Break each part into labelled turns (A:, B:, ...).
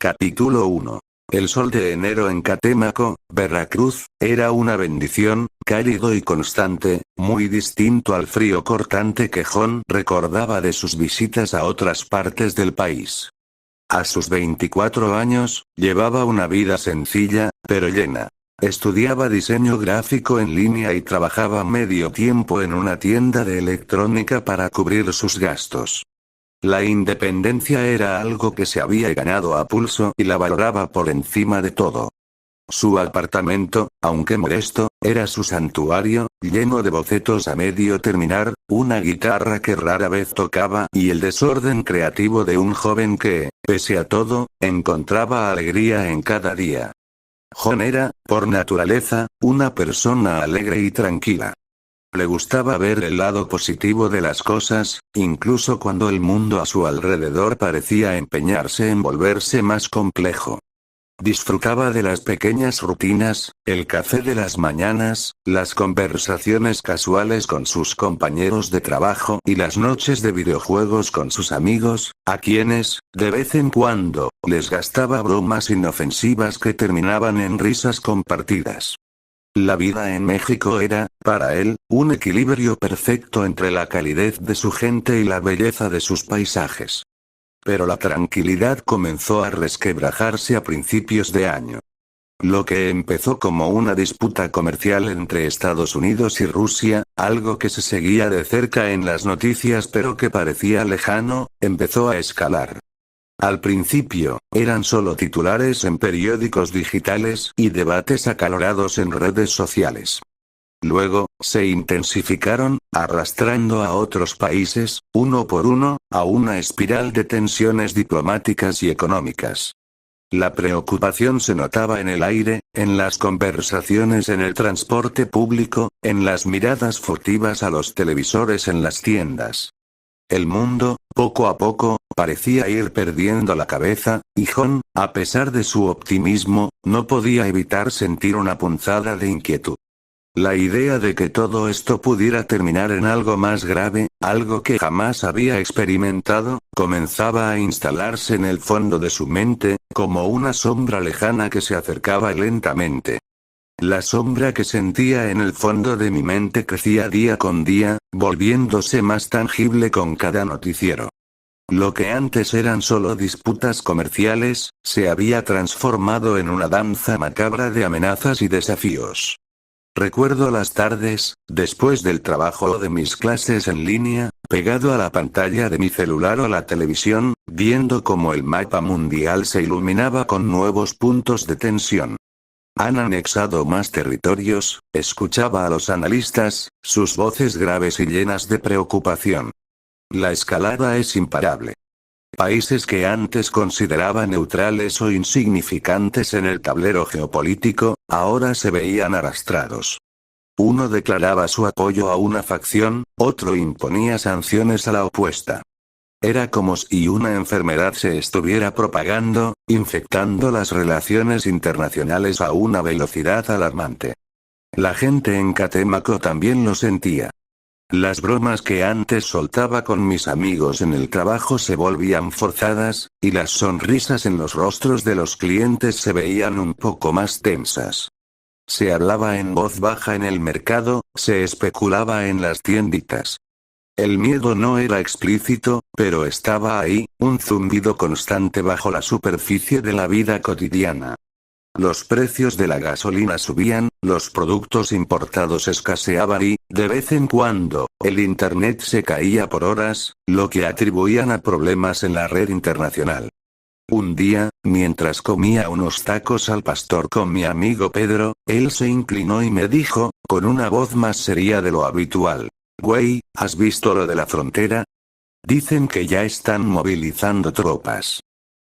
A: Capítulo 1. El sol de enero en Catemaco, Veracruz, era una bendición, cálido y constante, muy distinto al frío cortante que Jon recordaba de sus visitas a otras partes del país. A sus 24 años, llevaba una vida sencilla, pero llena. Estudiaba diseño gráfico en línea y trabajaba medio tiempo en una tienda de electrónica para cubrir sus gastos. La independencia era algo que se había ganado a pulso y la valoraba por encima de todo. Su apartamento, aunque modesto, era su santuario, lleno de bocetos a medio terminar, una guitarra que rara vez tocaba y el desorden creativo de un joven que, pese a todo, encontraba alegría en cada día. Jon era, por naturaleza, una persona alegre y tranquila. Le gustaba ver el lado positivo de las cosas, incluso cuando el mundo a su alrededor parecía empeñarse en volverse más complejo. Disfrutaba de las pequeñas rutinas, el café de las mañanas, las conversaciones casuales con sus compañeros de trabajo y las noches de videojuegos con sus amigos, a quienes, de vez en cuando, les gastaba bromas inofensivas que terminaban en risas compartidas. La vida en México era, para él, un equilibrio perfecto entre la calidez de su gente y la belleza de sus paisajes. Pero la tranquilidad comenzó a resquebrajarse a principios de año. Lo que empezó como una disputa comercial entre Estados Unidos y Rusia, algo que se seguía de cerca en las noticias pero que parecía lejano, empezó a escalar. Al principio, eran solo titulares en periódicos digitales y debates acalorados en redes sociales. Luego, se intensificaron, arrastrando a otros países, uno por uno, a una espiral de tensiones diplomáticas y económicas. La preocupación se notaba en el aire, en las conversaciones en el transporte público, en las miradas furtivas a los televisores en las tiendas. El mundo, poco a poco, parecía ir perdiendo la cabeza, y Jon, a pesar de su optimismo, no podía evitar sentir una punzada de inquietud. La idea de que todo esto pudiera terminar en algo más grave, algo que jamás había experimentado, comenzaba a instalarse en el fondo de su mente, como una sombra lejana que se acercaba lentamente. La sombra que sentía en el fondo de mi mente crecía día con día, volviéndose más tangible con cada noticiero. Lo que antes eran solo disputas comerciales, se había transformado en una danza macabra de amenazas y desafíos. Recuerdo las tardes, después del trabajo o de mis clases en línea, pegado a la pantalla de mi celular o la televisión, viendo cómo el mapa mundial se iluminaba con nuevos puntos de tensión. Han anexado más territorios, escuchaba a los analistas, sus voces graves y llenas de preocupación. La escalada es imparable. Países que antes consideraba neutrales o insignificantes en el tablero geopolítico, ahora se veían arrastrados. Uno declaraba su apoyo a una facción, otro imponía sanciones a la opuesta. Era como si una enfermedad se estuviera propagando, infectando las relaciones internacionales a una velocidad alarmante. La gente en Catemaco también lo sentía. Las bromas que antes soltaba con mis amigos en el trabajo se volvían forzadas, y las sonrisas en los rostros de los clientes se veían un poco más tensas. Se hablaba en voz baja en el mercado, se especulaba en las tienditas. El miedo no era explícito, pero estaba ahí, un zumbido constante bajo la superficie de la vida cotidiana. Los precios de la gasolina subían, los productos importados escaseaban y, de vez en cuando, el internet se caía por horas, lo que atribuían a problemas en la red internacional. Un día, mientras comía unos tacos al pastor con mi amigo Pedro, él se inclinó y me dijo, con una voz más seria de lo habitual: "Güey, ¿has visto lo de la frontera? Dicen que ya están movilizando tropas".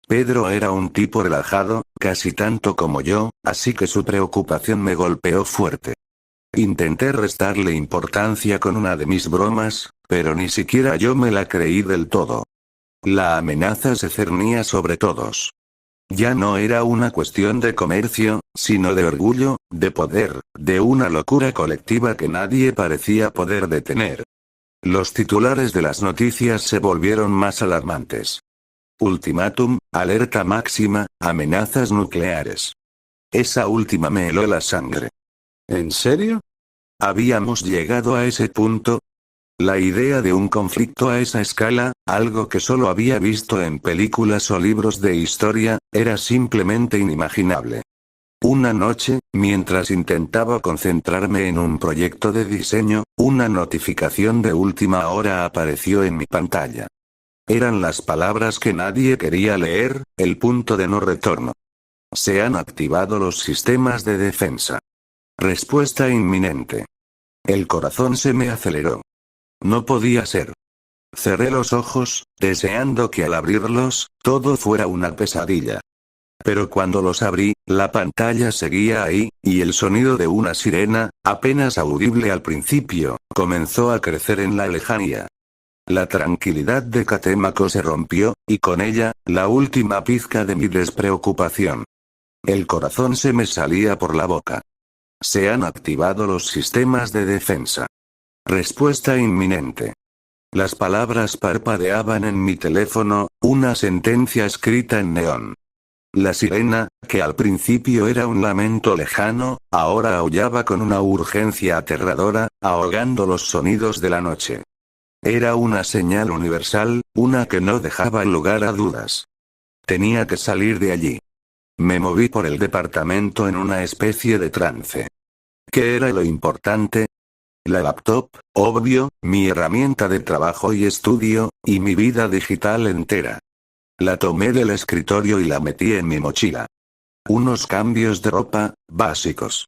A: Pedro era un tipo relajado, casi tanto como yo, así que su preocupación me golpeó fuerte. Intenté restarle importancia con una de mis bromas, pero ni siquiera yo me la creí del todo. La amenaza se cernía sobre todos. Ya no era una cuestión de comercio, sino de orgullo, de poder, de una locura colectiva que nadie parecía poder detener. Los titulares de las noticias se volvieron más alarmantes. Ultimátum, alerta máxima, amenazas nucleares. Esa última me heló la sangre.
B: ¿En serio?
A: ¿Habíamos llegado a ese punto? La idea de un conflicto a esa escala, algo que solo había visto en películas o libros de historia, era simplemente inimaginable. Una noche, mientras intentaba concentrarme en un proyecto de diseño, una notificación de última hora apareció en mi pantalla. Eran las palabras que nadie quería leer, el punto de no retorno. Se han activado los sistemas de defensa. Respuesta inminente. El corazón se me aceleró. No podía ser. Cerré los ojos, deseando que al abrirlos, todo fuera una pesadilla. Pero cuando los abrí, la pantalla seguía ahí, y el sonido de una sirena, apenas audible al principio, comenzó a crecer en la lejanía. La tranquilidad de Catemaco se rompió, y con ella, la última pizca de mi despreocupación. El corazón se me salía por la boca. Se han activado los sistemas de defensa. Respuesta inminente. Las palabras parpadeaban en mi teléfono, una sentencia escrita en neón. La sirena, que al principio era un lamento lejano, ahora aullaba con una urgencia aterradora, ahogando los sonidos de la noche. Era una señal universal, una que no dejaba lugar a dudas. Tenía que salir de allí. Me moví por el departamento en una especie de trance. ¿Qué era lo importante? La laptop, obvio, mi herramienta de trabajo y estudio, y mi vida digital entera. La tomé del escritorio y la metí en mi mochila. Unos cambios de ropa, básicos.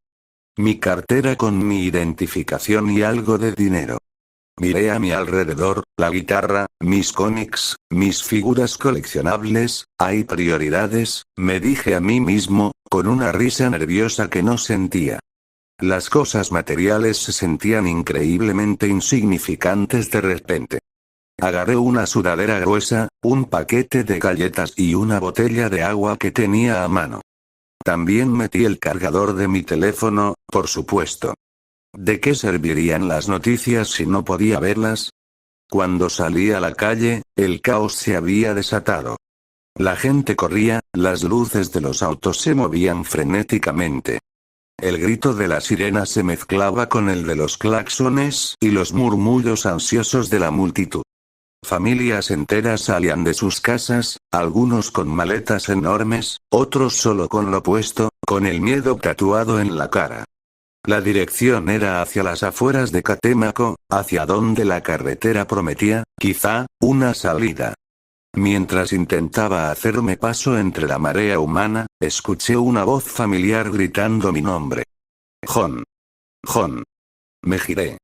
A: Mi cartera con mi identificación y algo de dinero. Miré a mi alrededor, la guitarra, mis cómics, mis figuras coleccionables, hay prioridades, me dije a mí mismo, con una risa nerviosa que no sentía. Las cosas materiales se sentían increíblemente insignificantes de repente. Agarré una sudadera gruesa, un paquete de galletas y una botella de agua que tenía a mano. También metí el cargador de mi teléfono, por supuesto. ¿De qué servirían las noticias si no podía verlas? Cuando salí a la calle, el caos se había desatado. La gente corría, las luces de los autos se movían frenéticamente. El grito de la sirena se mezclaba con el de los claxones y los murmullos ansiosos de la multitud. Familias enteras salían de sus casas, algunos con maletas enormes, otros solo con lo puesto, con el miedo tatuado en la cara. La dirección era hacia las afueras de Catemaco, hacia donde la carretera prometía, quizá, una salida. Mientras intentaba hacerme paso entre la marea humana, escuché una voz familiar gritando mi nombre. John. John. Me giré.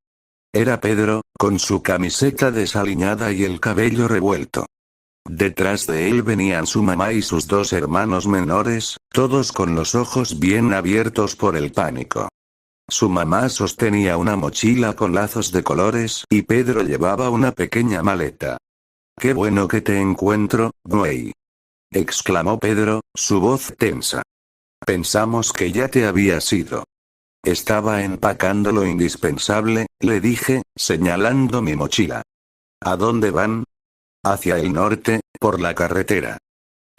A: Era Pedro, con su camiseta desaliñada y el cabello revuelto. Detrás de él venían su mamá y sus dos hermanos menores, todos con los ojos bien abiertos por el pánico. Su mamá sostenía una mochila con lazos de colores y Pedro llevaba una pequeña maleta. «Qué bueno que te encuentro, güey», exclamó Pedro, su voz tensa. «Pensamos que ya te habías ido». Estaba empacando lo indispensable, le dije, señalando mi mochila. ¿A dónde van? Hacia el norte, por la carretera.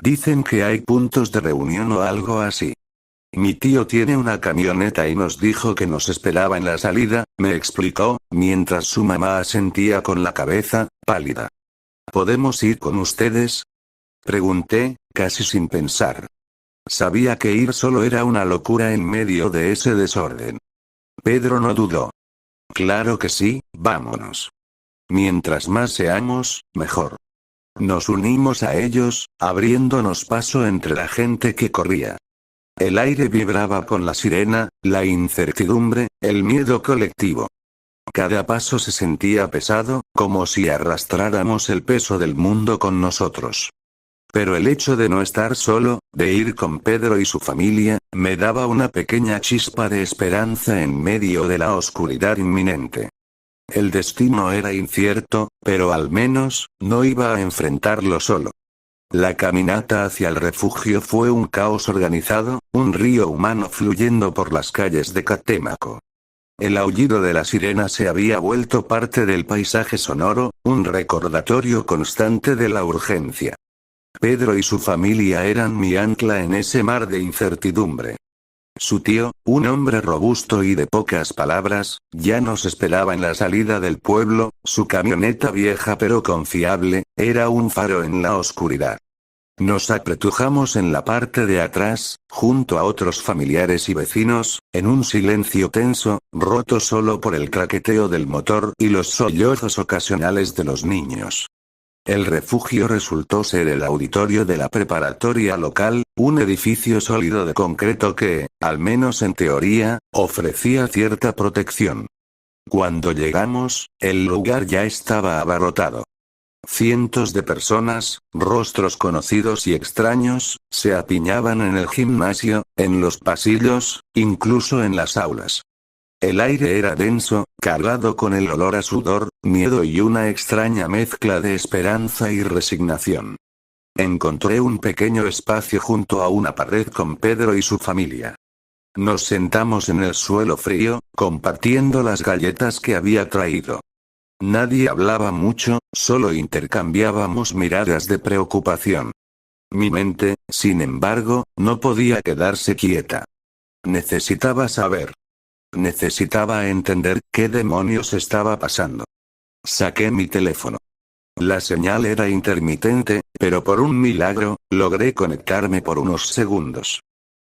A: Dicen que hay puntos de reunión o algo así. Mi tío tiene una camioneta y nos dijo que nos esperaba en la salida, me explicó, mientras su mamá asentía con la cabeza, pálida. ¿Podemos ir con ustedes? Pregunté, casi sin pensar. Sabía que ir solo era una locura en medio de ese desorden. Pedro no dudó. Claro que sí, vámonos. Mientras más seamos, mejor. Nos unimos a ellos, abriéndonos paso entre la gente que corría. El aire vibraba con la sirena, la incertidumbre, el miedo colectivo. Cada paso se sentía pesado, como si arrastráramos el peso del mundo con nosotros. Pero el hecho de no estar solo, de ir con Pedro y su familia, me daba una pequeña chispa de esperanza en medio de la oscuridad inminente. El destino era incierto, pero al menos, no iba a enfrentarlo solo. La caminata hacia el refugio fue un caos organizado, un río humano fluyendo por las calles de Catemaco. El aullido de la sirena se había vuelto parte del paisaje sonoro, un recordatorio constante de la urgencia. Pedro y su familia eran mi ancla en ese mar de incertidumbre. Su tío, un hombre robusto y de pocas palabras, ya nos esperaba en la salida del pueblo. Su camioneta vieja pero confiable, era un faro en la oscuridad. Nos apretujamos en la parte de atrás, junto a otros familiares y vecinos, en un silencio tenso, roto solo por el craqueteo del motor y los sollozos ocasionales de los niños. El refugio resultó ser el auditorio de la preparatoria local, un edificio sólido de concreto que, al menos en teoría, ofrecía cierta protección. Cuando llegamos, el lugar ya estaba abarrotado. Cientos de personas, rostros conocidos y extraños, se apiñaban en el gimnasio, en los pasillos, incluso en las aulas. El aire era denso, cargado con el olor a sudor, miedo y una extraña mezcla de esperanza y resignación. Encontré un pequeño espacio junto a una pared con Pedro y su familia. Nos sentamos en el suelo frío, compartiendo las galletas que había traído. Nadie hablaba mucho, solo intercambiábamos miradas de preocupación. Mi mente, sin embargo, no podía quedarse quieta. Necesitaba saber. Necesitaba entender qué demonios estaba pasando. Saqué mi teléfono. La señal era intermitente, pero por un milagro, logré conectarme por unos segundos.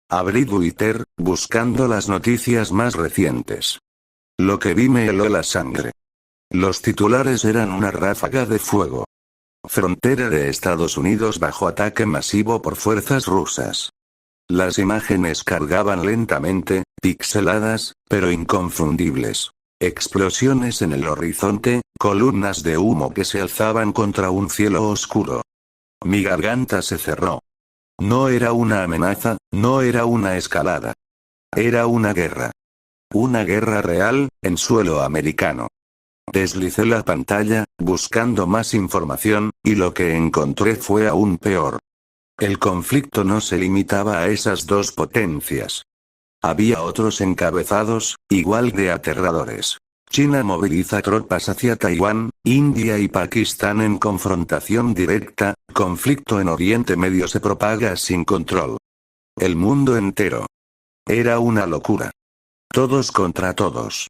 A: Abrí Twitter, buscando las noticias más recientes. Lo que vi me heló la sangre. Los titulares eran una ráfaga de fuego. Frontera de Estados Unidos bajo ataque masivo por fuerzas rusas. Las imágenes cargaban lentamente, pixeladas, pero inconfundibles. Explosiones en el horizonte, columnas de humo que se alzaban contra un cielo oscuro. Mi garganta se cerró. No era una amenaza, no era una escalada. Era una guerra. Una guerra real, en suelo americano. Deslicé la pantalla, buscando más información, y lo que encontré fue aún peor. El conflicto no se limitaba a esas dos potencias. Había otros encabezados, igual de aterradores. China moviliza tropas hacia Taiwán, India y Pakistán en confrontación directa, conflicto en Oriente Medio se propaga sin control. El mundo entero. Era una locura. Todos contra todos.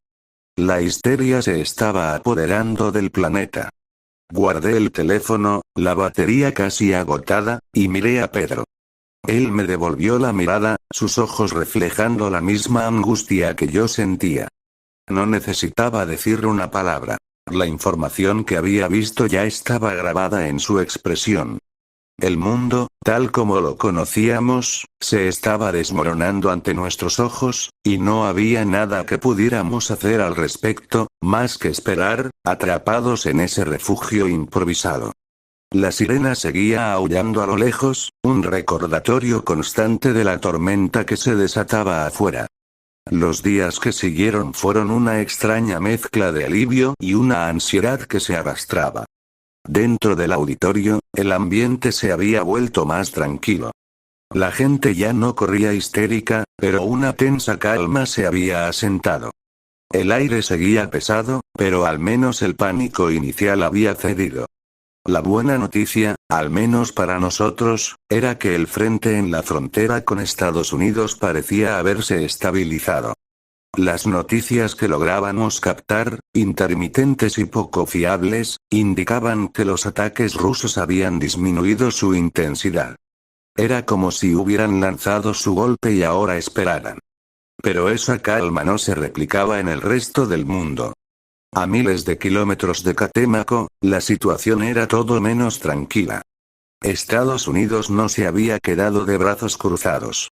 A: La histeria se estaba apoderando del planeta. Guardé el teléfono, la batería casi agotada, y miré a Pedro. Él me devolvió la mirada, sus ojos reflejando la misma angustia que yo sentía. No necesitaba decir una palabra. La información que había visto ya estaba grabada en su expresión. El mundo, tal como lo conocíamos, se estaba desmoronando ante nuestros ojos, y no había nada que pudiéramos hacer al respecto, más que esperar, atrapados en ese refugio improvisado. La sirena seguía aullando a lo lejos, un recordatorio constante de la tormenta que se desataba afuera. Los días que siguieron fueron una extraña mezcla de alivio y una ansiedad que se arrastraba. Dentro del auditorio, el ambiente se había vuelto más tranquilo. La gente ya no corría histérica, pero una tensa calma se había asentado. El aire seguía pesado, pero al menos el pánico inicial había cedido. La buena noticia, al menos para nosotros, era que el frente en la frontera con Estados Unidos parecía haberse estabilizado. Las noticias que lográbamos captar, intermitentes y poco fiables, indicaban que los ataques rusos habían disminuido su intensidad. Era como si hubieran lanzado su golpe y ahora esperaran. Pero esa calma no se replicaba en el resto del mundo. A miles de kilómetros de Catemaco, la situación era todo menos tranquila. Estados Unidos no se había quedado de brazos cruzados.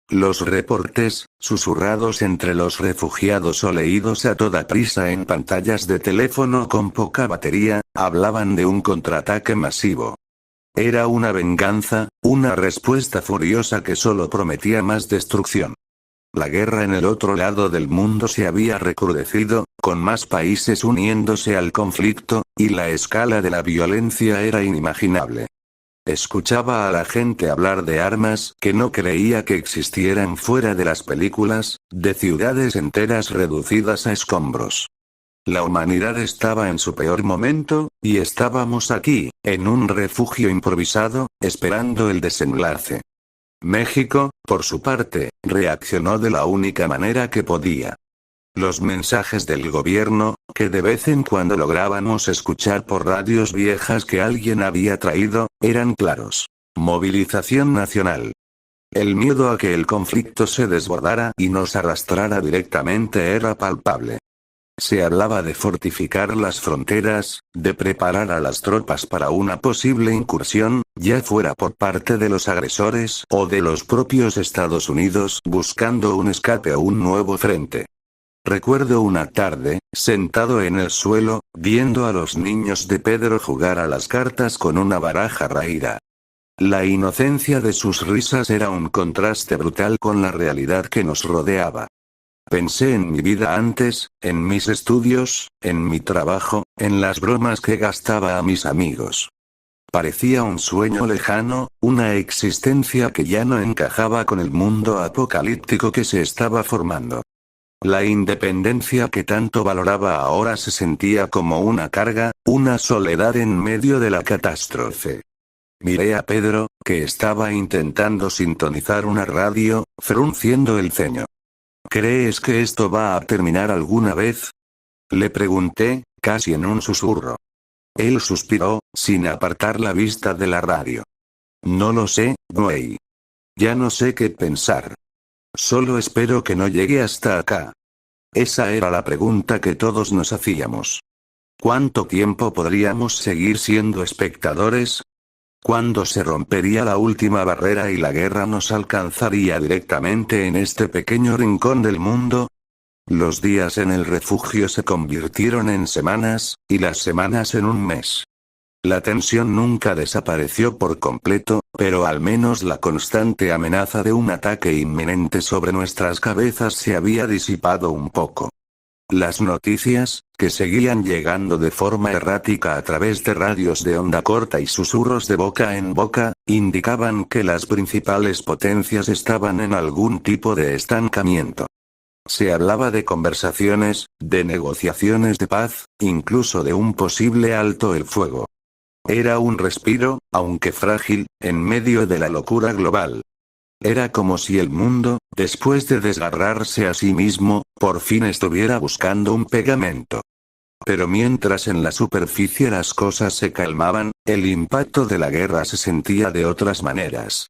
A: Los reportes, susurrados entre los refugiados o leídos a toda prisa en pantallas de teléfono con poca batería, hablaban de un contraataque masivo. Era una venganza, una respuesta furiosa que solo prometía más destrucción. La guerra en el otro lado del mundo se había recrudecido, con más países uniéndose al conflicto, y la escala de la violencia era inimaginable. Escuchaba a la gente hablar de armas que no creía que existieran fuera de las películas, de ciudades enteras reducidas a escombros. La humanidad estaba en su peor momento, y estábamos aquí, en un refugio improvisado, esperando el desenlace. México, por su parte, reaccionó de la única manera que podía. Los mensajes del gobierno, que de vez en cuando lográbamos escuchar por radios viejas que alguien había traído, eran claros. Movilización nacional. El miedo a que el conflicto se desbordara y nos arrastrara directamente era palpable. Se hablaba de fortificar las fronteras, de preparar a las tropas para una posible incursión, ya fuera por parte de los agresores o de los propios Estados Unidos buscando un escape o un nuevo frente. Recuerdo una tarde, sentado en el suelo, viendo a los niños de Pedro jugar a las cartas con una baraja raída. La inocencia de sus risas era un contraste brutal con la realidad que nos rodeaba. Pensé en mi vida antes, en mis estudios, en mi trabajo, en las bromas que gastaba a mis amigos. Parecía un sueño lejano, una existencia que ya no encajaba con el mundo apocalíptico que se estaba formando. La independencia que tanto valoraba ahora se sentía como una carga, una soledad en medio de la catástrofe. Miré a Pedro, que estaba intentando sintonizar una radio, frunciendo el ceño. ¿Crees que esto va a terminar alguna vez? Le pregunté, casi en un susurro. Él suspiró, sin apartar la vista de la radio. No lo sé, güey. Ya no sé qué pensar. Solo espero que no llegue hasta acá. Esa era la pregunta que todos nos hacíamos. ¿Cuánto tiempo podríamos seguir siendo espectadores? ¿Cuándo se rompería la última barrera y la guerra nos alcanzaría directamente en este pequeño rincón del mundo? Los días en el refugio se convirtieron en semanas, y las semanas en un mes. La tensión nunca desapareció por completo, pero al menos la constante amenaza de un ataque inminente sobre nuestras cabezas se había disipado un poco. Las noticias, que seguían llegando de forma errática a través de radios de onda corta y susurros de boca en boca, indicaban que las principales potencias estaban en algún tipo de estancamiento. Se hablaba de conversaciones, de negociaciones de paz, incluso de un posible alto el fuego. Era un respiro, aunque frágil, en medio de la locura global. Era como si el mundo, después de desgarrarse a sí mismo, por fin estuviera buscando un pegamento. Pero mientras en la superficie las cosas se calmaban, el impacto de la guerra se sentía de otras maneras.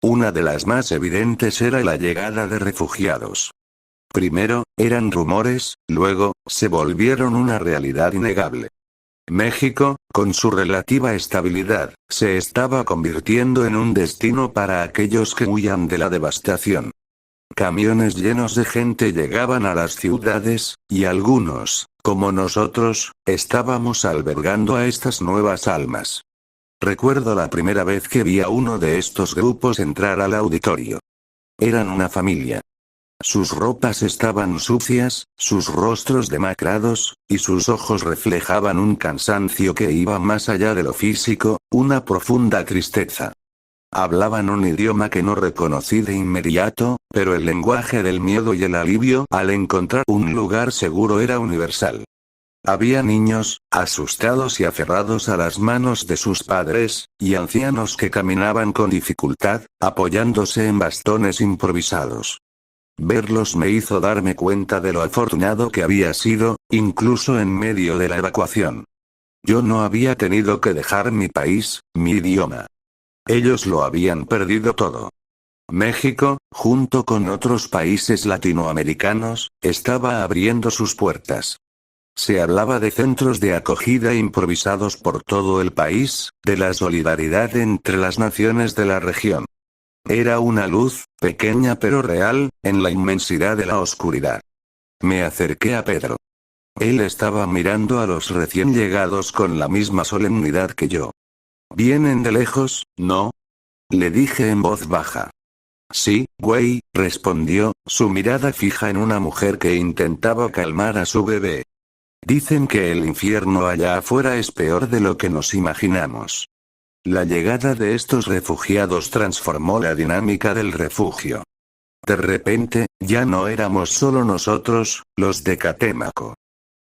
A: Una de las más evidentes era la llegada de refugiados. Primero, eran rumores, luego, se volvieron una realidad innegable. México, con su relativa estabilidad, se estaba convirtiendo en un destino para aquellos que huían de la devastación. Camiones llenos de gente llegaban a las ciudades, y algunos, como nosotros, estábamos albergando a estas nuevas almas. Recuerdo la primera vez que vi a uno de estos grupos entrar al auditorio. Eran una familia. Sus ropas estaban sucias, sus rostros demacrados, y sus ojos reflejaban un cansancio que iba más allá de lo físico, una profunda tristeza. Hablaban un idioma que no reconocí de inmediato, pero el lenguaje del miedo y el alivio al encontrar un lugar seguro era universal. Había niños, asustados y aferrados a las manos de sus padres, y ancianos que caminaban con dificultad, apoyándose en bastones improvisados. Verlos me hizo darme cuenta de lo afortunado que había sido, incluso en medio de la evacuación. Yo no había tenido que dejar mi país, mi idioma. Ellos lo habían perdido todo. México, junto con otros países latinoamericanos, estaba abriendo sus puertas. Se hablaba de centros de acogida improvisados por todo el país, de la solidaridad entre las naciones de la región. Era una luz, pequeña pero real, en la inmensidad de la oscuridad. Me acerqué a Pedro. Él estaba mirando a los recién llegados con la misma solemnidad que yo. ¿Vienen de lejos, no? Le dije en voz baja. Sí, güey, respondió, su mirada fija en una mujer que intentaba calmar a su bebé. Dicen que el infierno allá afuera es peor de lo que nos imaginamos. La llegada de estos refugiados transformó la dinámica del refugio. De repente, ya no éramos solo nosotros, los de Catemaco.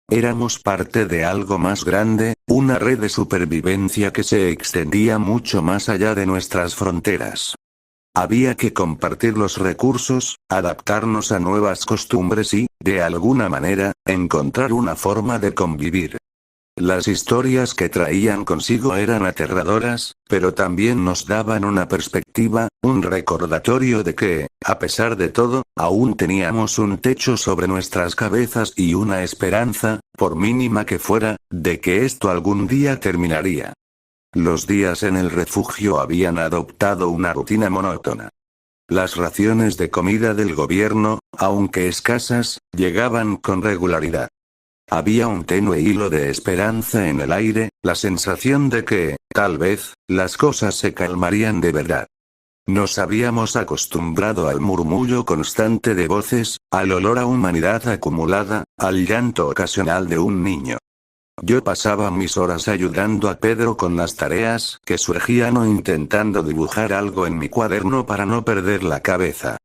A: Éramos parte de algo más grande, una red de supervivencia que se extendía mucho más allá de nuestras fronteras. Había que compartir los recursos, adaptarnos a nuevas costumbres y, de alguna manera, encontrar una forma de convivir. Las historias que traían consigo eran aterradoras, pero también nos daban una perspectiva, un recordatorio de que, a pesar de todo, aún teníamos un techo sobre nuestras cabezas y una esperanza, por mínima que fuera, de que esto algún día terminaría. Los días en el refugio habían adoptado una rutina monótona. Las raciones de comida del gobierno, aunque escasas, llegaban con regularidad. Había un tenue hilo de esperanza en el aire, la sensación de que, tal vez, las cosas se calmarían de verdad. Nos habíamos acostumbrado al murmullo constante de voces, al olor a humanidad acumulada, al llanto ocasional de un niño. Yo pasaba mis horas ayudando a Pedro con las tareas que surgían o intentando dibujar algo en mi cuaderno para no perder la cabeza.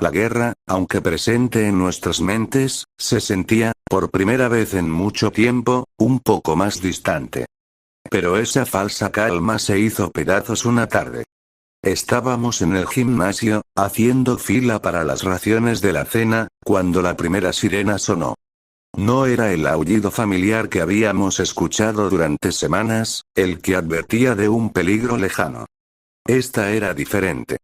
A: La guerra, aunque presente en nuestras mentes, se sentía, por primera vez en mucho tiempo, un poco más distante. Pero esa falsa calma se hizo pedazos una tarde. Estábamos en el gimnasio, haciendo fila para las raciones de la cena, cuando la primera sirena sonó. No era el aullido familiar que habíamos escuchado durante semanas, el que advertía de un peligro lejano. Esta era diferente.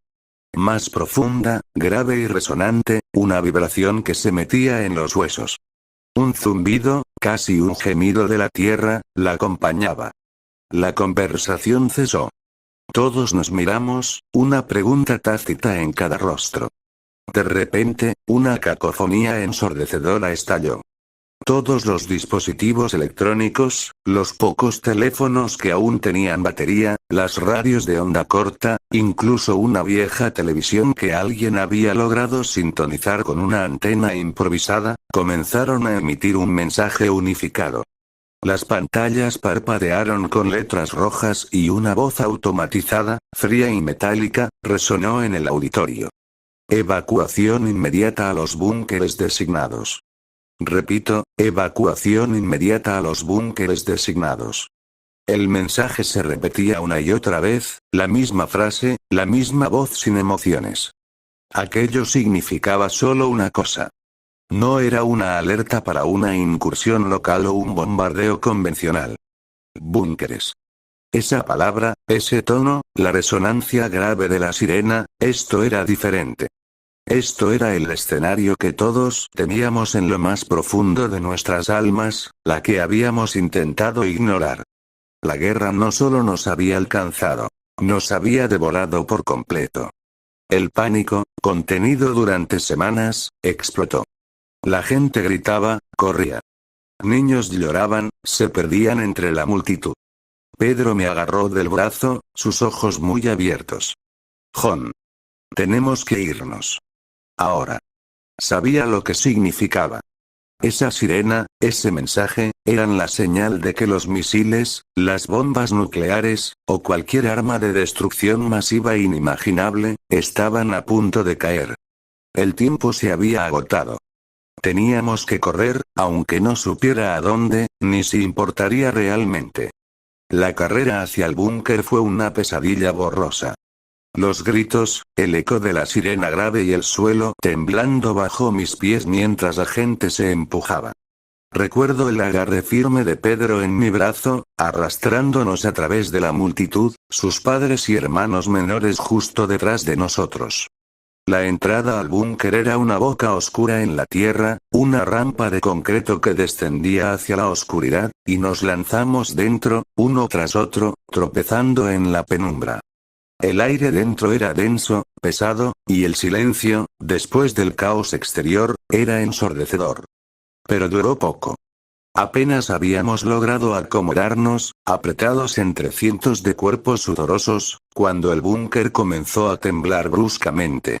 A: Más profunda, grave y resonante, una vibración que se metía en los huesos. Un zumbido, casi un gemido de la tierra, la acompañaba. La conversación cesó. Todos nos miramos, una pregunta tácita en cada rostro. De repente, una cacofonía ensordecedora estalló. Todos los dispositivos electrónicos, los pocos teléfonos que aún tenían batería, las radios de onda corta, incluso una vieja televisión que alguien había logrado sintonizar con una antena improvisada, comenzaron a emitir un mensaje unificado. Las pantallas parpadearon con letras rojas y una voz automatizada, fría y metálica, resonó en el auditorio. Evacuación inmediata a los búnkeres designados. Repito, evacuación inmediata a los búnkeres designados. El mensaje se repetía una y otra vez, la misma frase, la misma voz sin emociones. Aquello significaba solo una cosa. No era una alerta para una incursión local o un bombardeo convencional. Búnkeres. Esa palabra, ese tono, la resonancia grave de la sirena, esto era diferente. Esto era el escenario que todos temíamos en lo más profundo de nuestras almas, la que habíamos intentado ignorar. La guerra no solo nos había alcanzado, nos había devorado por completo. El pánico, contenido durante semanas, explotó. La gente gritaba, corría. Niños lloraban, se perdían entre la multitud. Pedro me agarró del brazo, sus ojos muy abiertos. John. Tenemos que irnos. Ahora. Sabía lo que significaba. Esa sirena, ese mensaje, eran la señal de que los misiles, las bombas nucleares, o cualquier arma de destrucción masiva inimaginable, estaban a punto de caer. El tiempo se había agotado. Teníamos que correr, aunque no supiera a dónde, ni si importaría realmente. La carrera hacia el búnker fue una pesadilla borrosa. Los gritos, el eco de la sirena grave y el suelo temblando bajo mis pies mientras la gente se empujaba. Recuerdo el agarre firme de Pedro en mi brazo, arrastrándonos a través de la multitud, sus padres y hermanos menores justo detrás de nosotros. La entrada al búnker era una boca oscura en la tierra, una rampa de concreto que descendía hacia la oscuridad, y nos lanzamos dentro, uno tras otro, tropezando en la penumbra. El aire dentro era denso, pesado, y el silencio, después del caos exterior, era ensordecedor. Pero duró poco. Apenas habíamos logrado acomodarnos, apretados entre cientos de cuerpos sudorosos, cuando el búnker comenzó a temblar bruscamente.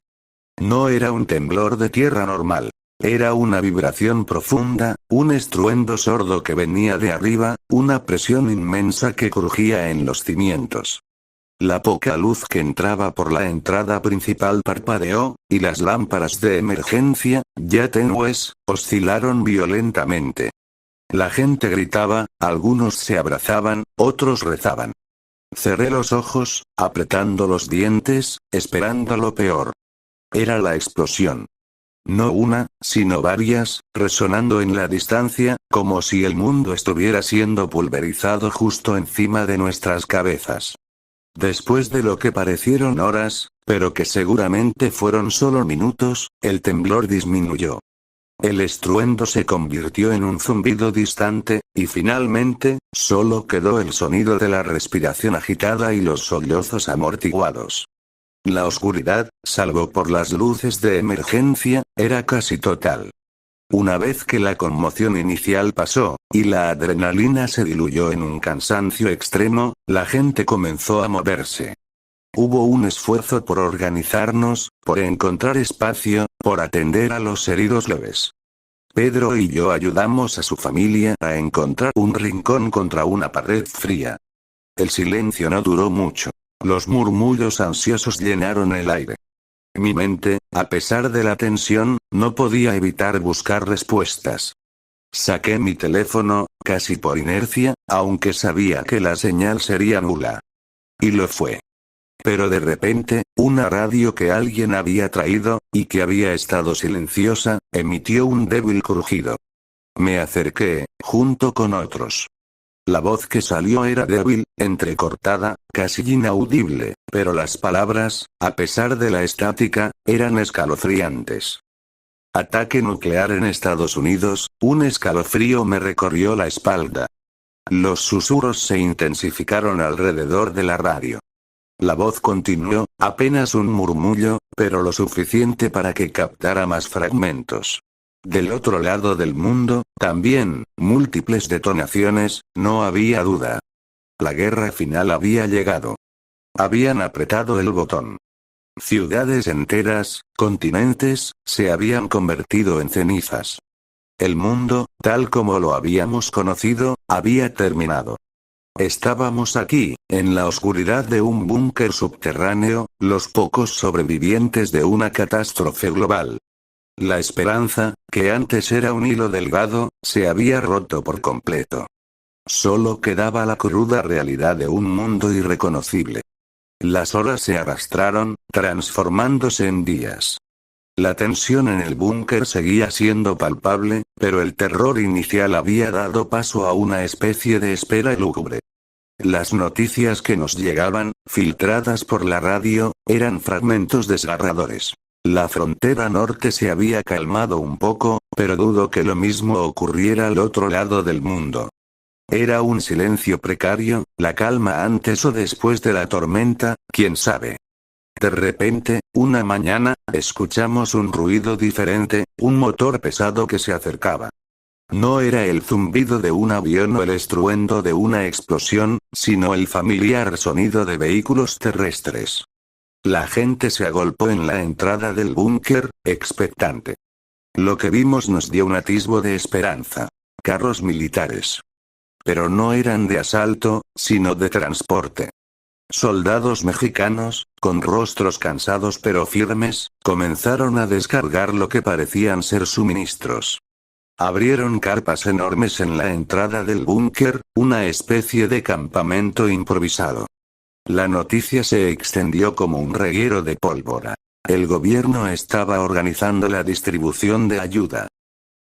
A: No era un temblor de tierra normal. Era una vibración profunda, un estruendo sordo que venía de arriba, una presión inmensa que crujía en los cimientos. La poca luz que entraba por la entrada principal parpadeó, y las lámparas de emergencia, ya tenues, oscilaron violentamente. La gente gritaba, algunos se abrazaban, otros rezaban. Cerré los ojos, apretando los dientes, esperando lo peor. Era la explosión. No una, sino varias, resonando en la distancia, como si el mundo estuviera siendo pulverizado justo encima de nuestras cabezas. Después de lo que parecieron horas, pero que seguramente fueron solo minutos, el temblor disminuyó. El estruendo se convirtió en un zumbido distante, y finalmente, solo quedó el sonido de la respiración agitada y los sollozos amortiguados. La oscuridad, salvo por las luces de emergencia, era casi total. Una vez que la conmoción inicial pasó, y la adrenalina se diluyó en un cansancio extremo, la gente comenzó a moverse. Hubo un esfuerzo por organizarnos, por encontrar espacio, por atender a los heridos leves. Pedro y yo ayudamos a su familia a encontrar un rincón contra una pared fría. El silencio no duró mucho. Los murmullos ansiosos llenaron el aire. Mi mente, a pesar de la tensión, no podía evitar buscar respuestas. Saqué mi teléfono, casi por inercia, aunque sabía que la señal sería nula. Y lo fue. Pero de repente, una radio que alguien había traído, y que había estado silenciosa, emitió un débil crujido. Me acerqué, junto con otros. La voz que salió era débil, entrecortada, casi inaudible, pero las palabras, a pesar de la estática, eran escalofriantes. Ataque nuclear en Estados Unidos, un escalofrío me recorrió la espalda. Los susurros se intensificaron alrededor de la radio. La voz continuó, apenas un murmullo, pero lo suficiente para que captara más fragmentos. Del otro lado del mundo, también, múltiples detonaciones, no había duda. La guerra final había llegado. Habían apretado el botón. Ciudades enteras, continentes, se habían convertido en cenizas. El mundo, tal como lo habíamos conocido, había terminado. Estábamos aquí, en la oscuridad de un búnker subterráneo, los pocos sobrevivientes de una catástrofe global. La esperanza, que antes era un hilo delgado, se había roto por completo. Solo quedaba la cruda realidad de un mundo irreconocible. Las horas se arrastraron, transformándose en días. La tensión en el búnker seguía siendo palpable, pero el terror inicial había dado paso a una especie de espera lúgubre. Las noticias que nos llegaban, filtradas por la radio, eran fragmentos desgarradores. La frontera norte se había calmado un poco, pero dudo que lo mismo ocurriera al otro lado del mundo. Era un silencio precario, la calma antes o después de la tormenta, quién sabe. De repente, una mañana, escuchamos un ruido diferente, un motor pesado que se acercaba. No era el zumbido de un avión o el estruendo de una explosión, sino el familiar sonido de vehículos terrestres. La gente se agolpó en la entrada del búnker, expectante. Lo que vimos nos dio un atisbo de esperanza. Carros militares. Pero no eran de asalto, sino de transporte. Soldados mexicanos, con rostros cansados pero firmes, comenzaron a descargar lo que parecían ser suministros. Abrieron carpas enormes en la entrada del búnker, una especie de campamento improvisado. La noticia se extendió como un reguero de pólvora. El gobierno estaba organizando la distribución de ayuda.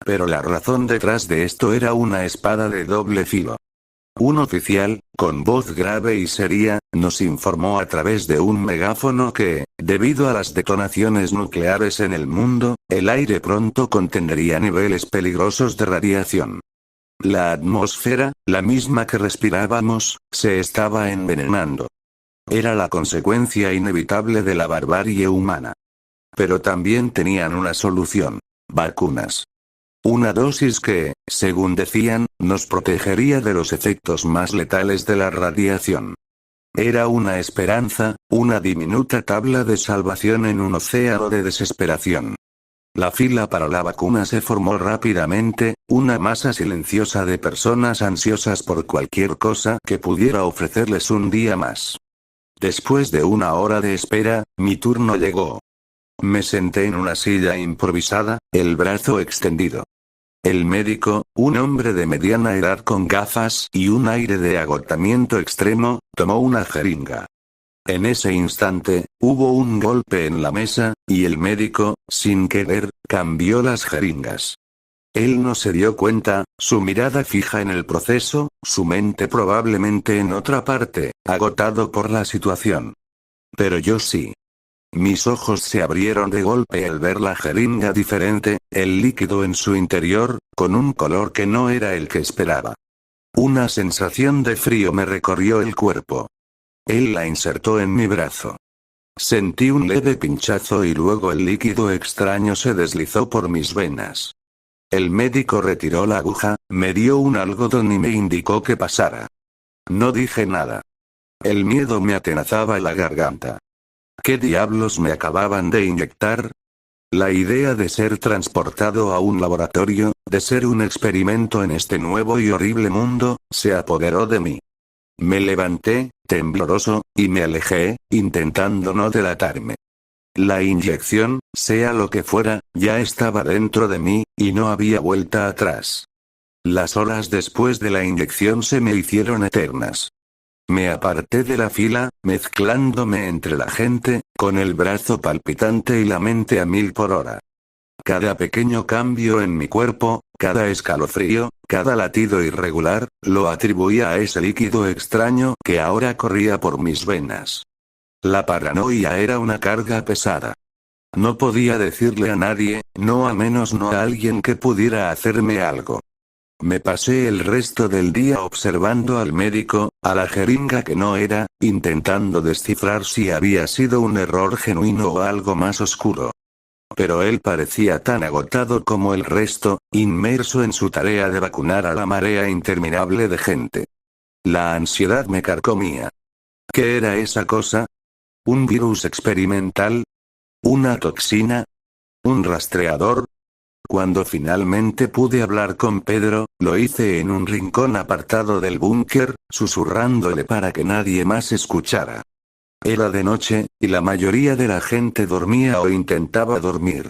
A: Pero la razón detrás de esto era una espada de doble filo. Un oficial, con voz grave y seria, nos informó a través de un megáfono que, debido a las detonaciones nucleares en el mundo, el aire pronto contendría niveles peligrosos de radiación. La atmósfera, la misma que respirábamos, se estaba envenenando. Era la consecuencia inevitable de la barbarie humana. Pero también tenían una solución: vacunas. Una dosis que, según decían, nos protegería de los efectos más letales de la radiación. Era una esperanza, una diminuta tabla de salvación en un océano de desesperación. La fila para la vacuna se formó rápidamente, una masa silenciosa de personas ansiosas por cualquier cosa que pudiera ofrecerles un día más. Después de una hora de espera, mi turno llegó. Me senté en una silla improvisada, el brazo extendido. El médico, un hombre de mediana edad con gafas y un aire de agotamiento extremo, tomó una jeringa. En ese instante, hubo un golpe en la mesa, y el médico, sin querer, cambió las jeringas. Él no se dio cuenta, su mirada fija en el proceso, su mente probablemente en otra parte, agotado por la situación. Pero yo sí. Mis ojos se abrieron de golpe al ver la jeringa diferente, el líquido en su interior, con un color que no era el que esperaba. Una sensación de frío me recorrió el cuerpo. Él la insertó en mi brazo. Sentí un leve pinchazo y luego el líquido extraño se deslizó por mis venas. El médico retiró la aguja, me dio un algodón y me indicó que pasara. No dije nada. El miedo me atenazaba la garganta. ¿Qué diablos me acababan de inyectar? La idea de ser transportado a un laboratorio, de ser un experimento en este nuevo y horrible mundo, se apoderó de mí. Me levanté, tembloroso, y me alejé, intentando no delatarme. La inyección, sea lo que fuera, ya estaba dentro de mí, y no había vuelta atrás. Las horas después de la inyección se me hicieron eternas. Me aparté de la fila, mezclándome entre la gente, con el brazo palpitante y la mente a 1000 por hora. Cada pequeño cambio en mi cuerpo, cada escalofrío, cada latido irregular, lo atribuía a ese líquido extraño que ahora corría por mis venas. La paranoia era una carga pesada. No podía decirle a nadie, no a menos no a alguien que pudiera hacerme algo. Me pasé el resto del día observando al médico, a la jeringa que no era, intentando descifrar si había sido un error genuino o algo más oscuro. Pero él parecía tan agotado como el resto, inmerso en su tarea de vacunar a la marea interminable de gente. La ansiedad me carcomía. ¿Qué era esa cosa? ¿Un virus experimental? ¿Una toxina? ¿Un rastreador? Cuando finalmente pude hablar con Pedro, lo hice en un rincón apartado del búnker, susurrándole para que nadie más escuchara. Era de noche, y la mayoría de la gente dormía o intentaba dormir.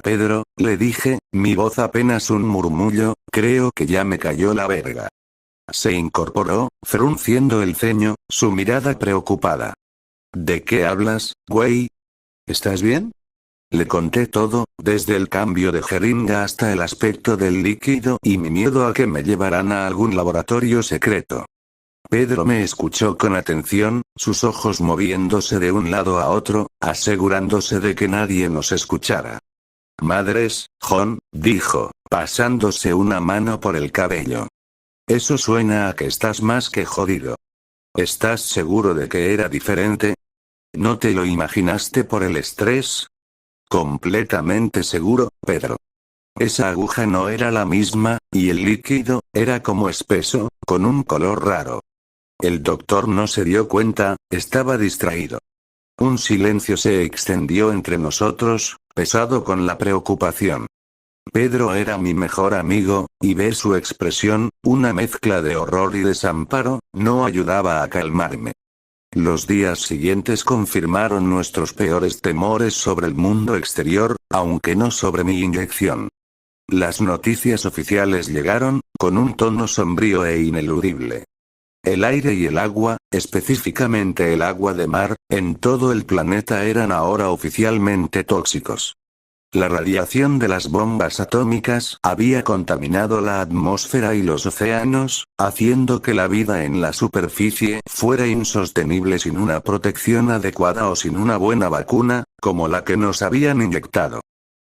A: Pedro, le dije, mi voz apenas un murmullo, creo que ya me cayó la verga. Se incorporó, frunciendo el ceño, su mirada preocupada. ¿De qué hablas, güey? ¿Estás bien? Le conté todo, desde el cambio de jeringa hasta el aspecto del líquido y mi miedo a que me llevaran a algún laboratorio secreto. Pedro me escuchó con atención, sus ojos moviéndose de un lado a otro, asegurándose de que nadie nos escuchara. Madres, John, dijo, pasándose una mano por el cabello. Eso suena a que estás más que jodido. ¿Estás seguro de que era diferente? ¿No te lo imaginaste por el estrés? Completamente seguro, Pedro. Esa aguja no era la misma, y el líquido, era como espeso, con un color raro. El doctor no se dio cuenta, estaba distraído. Un silencio se extendió entre nosotros, pesado con la preocupación. Pedro era mi mejor amigo, y ver su expresión, una mezcla de horror y desamparo, no ayudaba a calmarme. Los días siguientes confirmaron nuestros peores temores sobre el mundo exterior, aunque no sobre mi inyección. Las noticias oficiales llegaron, con un tono sombrío e ineludible. El aire y el agua, específicamente el agua de mar, en todo el planeta eran ahora oficialmente tóxicos. La radiación de las bombas atómicas había contaminado la atmósfera y los océanos, haciendo que la vida en la superficie fuera insostenible sin una protección adecuada o sin una buena vacuna, como la que nos habían inyectado.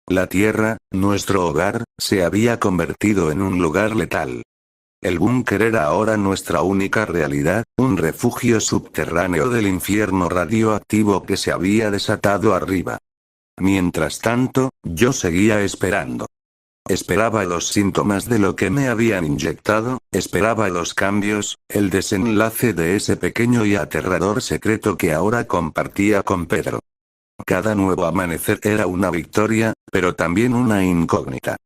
A: La Tierra, nuestro hogar, se había convertido en un lugar letal. El búnker era ahora nuestra única realidad, un refugio subterráneo del infierno radioactivo que se había desatado arriba. Mientras tanto, yo seguía esperando. Esperaba los síntomas de lo que me habían inyectado, esperaba los cambios, el desenlace de ese pequeño y aterrador secreto que ahora compartía con Pedro. Cada nuevo amanecer era una victoria, pero también una incógnita.